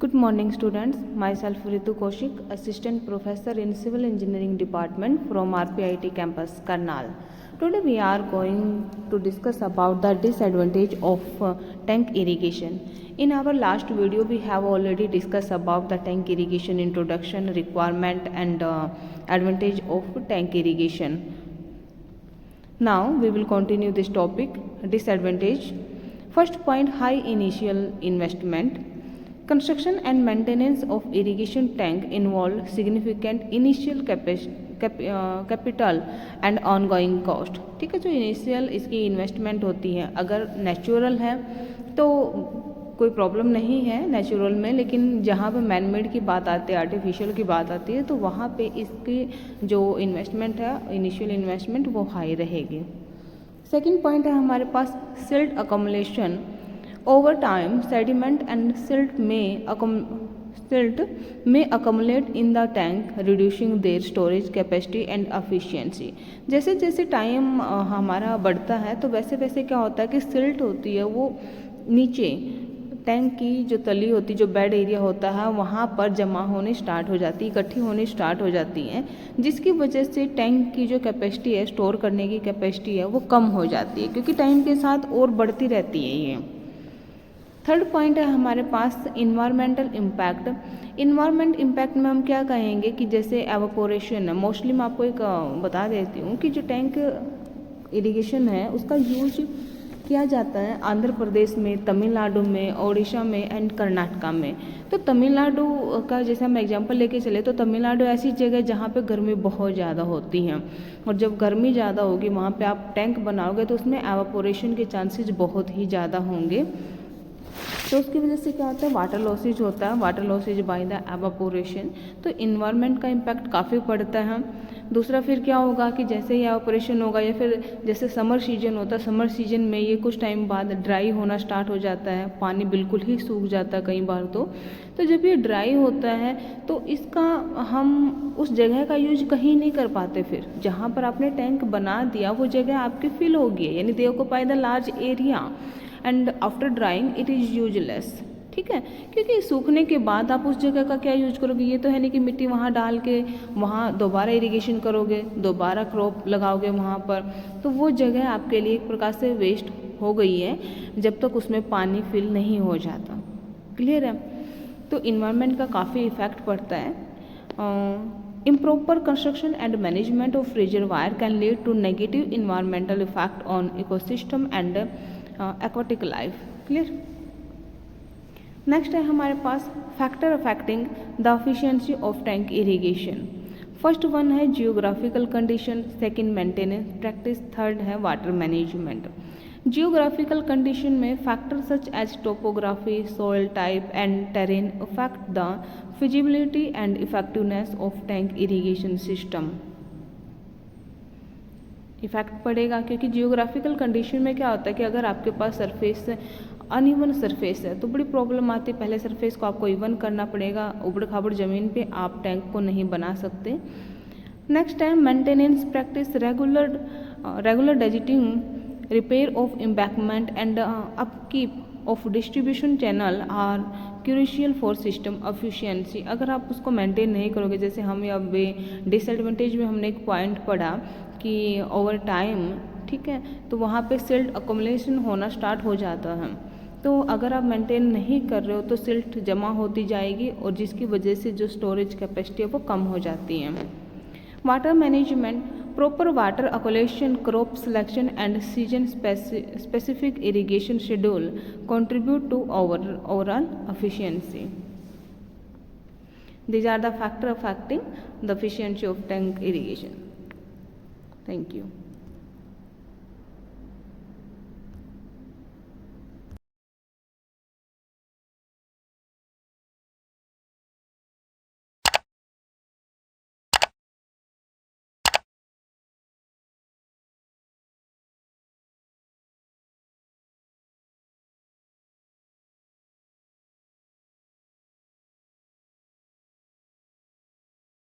Good morning students, myself Ritu Kaushik, Assistant Professor in Civil Engineering Department from RPIT campus, Karnal. Today we are going to discuss about the disadvantage of tank irrigation. In our last video we have already discussed about the tank irrigation introduction, requirement and advantage of tank irrigation. Now we will continue this topic, disadvantage. First point, high initial investment. Construction and maintenance of irrigation tank involve significant initial capital and ongoing cost. ठीक है, जो initial इसकी investment होती है, अगर natural है तो कोई प्रॉब्लम नहीं है नेचुरल में, लेकिन जहाँ पे मैनमेड की बात आती है, आर्टिफिशियल की बात आती है, तो वहाँ पे इसकी जो इन्वेस्टमेंट है, इनिशियल इन्वेस्टमेंट वो हाई रहेगी. सेकेंड पॉइंट है हमारे पास silt accumulation. Over time, sediment and silt may accumulate in the tank, reducing their storage capacity and efficiency. जैसे जैसे टाइम हमारा बढ़ता है तो वैसे वैसे क्या होता है कि सिल्ट होती है वो नीचे टैंक की जो तली होती, जो बेड एरिया होता है, वहाँ पर जमा होने स्टार्ट हो जाती है, इकट्ठी होने स्टार्ट हो जाती हैं, जिसकी वजह से टैंक की जो कैपेसिटी है, स्टोर करने की कैपेसिटी है, वो कम हो जाती है, क्योंकि टाइम के साथ और बढ़ती रहती है ये. थर्ड पॉइंट है हमारे पास इन्वायरमेंटल इम्पैक्ट. इन्वायरमेंट इम्पैक्ट में हम क्या कहेंगे कि जैसे एवापोरेशन है. मोस्टली मैं आपको एक बता देती हूँ कि जो टैंक इरिगेशन है उसका यूज किया जाता है आंध्र प्रदेश में, तमिलनाडु में, ओडिशा में एंड कर्नाटका में. तो तमिलनाडु का जैसे हम एग्जांपल लेके चले तो तमिलनाडु ऐसी जगह है जहाँ पे गर्मी बहुत ज़्यादा होती है, और जब गर्मी ज़्यादा होगी वहाँ पे आप टैंक बनाओगे तो उसमें एवापोरेशन के चांसेस बहुत ही ज़्यादा होंगे. तो उसकी वजह से क्या होता है, वाटर लॉसेज होता है, water losses by the evaporation. तो इन्वायरमेंट का इम्पैक्ट काफ़ी पड़ता है. दूसरा फिर क्या होगा कि जैसे ही एवापोरेशन होगा या फिर जैसे समर सीजन होता है, समर सीजन में ये कुछ टाइम बाद ड्राई होना स्टार्ट हो जाता है, पानी बिल्कुल ही सूख जाता है कई बार. तो जब ये ड्राई होता है तो इसका हम उस जगह का यूज कहीं नहीं कर पाते. फिर जहाँ पर आपने टैंक बना दिया वो जगह आपकी फिल हो गई है, यानी दे occupy the large area and after drawing it is useless. ठीक है, क्योंकि सूखने के बाद आप उस जगह का क्या यूज करोगे. ये तो है नहीं कि मिट्टी वहाँ डाल के वहाँ दोबारा इरिगेशन करोगे, दोबारा क्रॉप लगाओगे वहाँ पर, तो वो जगह आपके लिए एक प्रकार से वेस्ट हो गई है जब तक उसमें पानी फिल नहीं हो जाता. क्लियर है. तो इन्वायरमेंट का काफ़ी इफेक्ट पड़ता है. Improper construction and management of reservoir can lead to negative environmental effect on ecosystem and aquatic life. Clear? Next है हमारे पास factor affecting the efficiency of tank irrigation. First one है geographical condition, second maintenance practice, third है water management. Geographical condition में factor such as topography, soil type and terrain affect the feasibility and effectiveness of tank irrigation system. Effect पड़ेगा क्योंकि geographical condition में क्या होता है कि अगर आपके पास सरफेस अनइवन सरफेस है तो बड़ी प्रॉब्लम आती है. पहले सरफेस को आपको इवन करना पड़ेगा, उबड़ खाबड़ ज़मीन पे आप टैंक को नहीं बना सकते. नेक्स्ट है maintenance practice, regular desilting, repair of embankment and upkeep of distribution channel are crucial for system efficiency. अगर आप उसको मेंटेन नहीं करोगे, जैसे हम अब डिसएडवांटेज में हमने एक पॉइंट पढ़ा कि ओवर टाइम, ठीक है, तो वहाँ पे सिल्ट अकोमोलेशन होना स्टार्ट हो जाता है. तो अगर आप मेंटेन नहीं कर रहे हो तो सिल्ट जमा होती जाएगी और जिसकी वजह से जो स्टोरेज कैपेसिटी है वो कम हो जाती है. Water management, proper water allocation, crop selection and season specific irrigation schedule contribute to overall efficiency. These are the factors affecting the efficiency of tank irrigation. Thank you.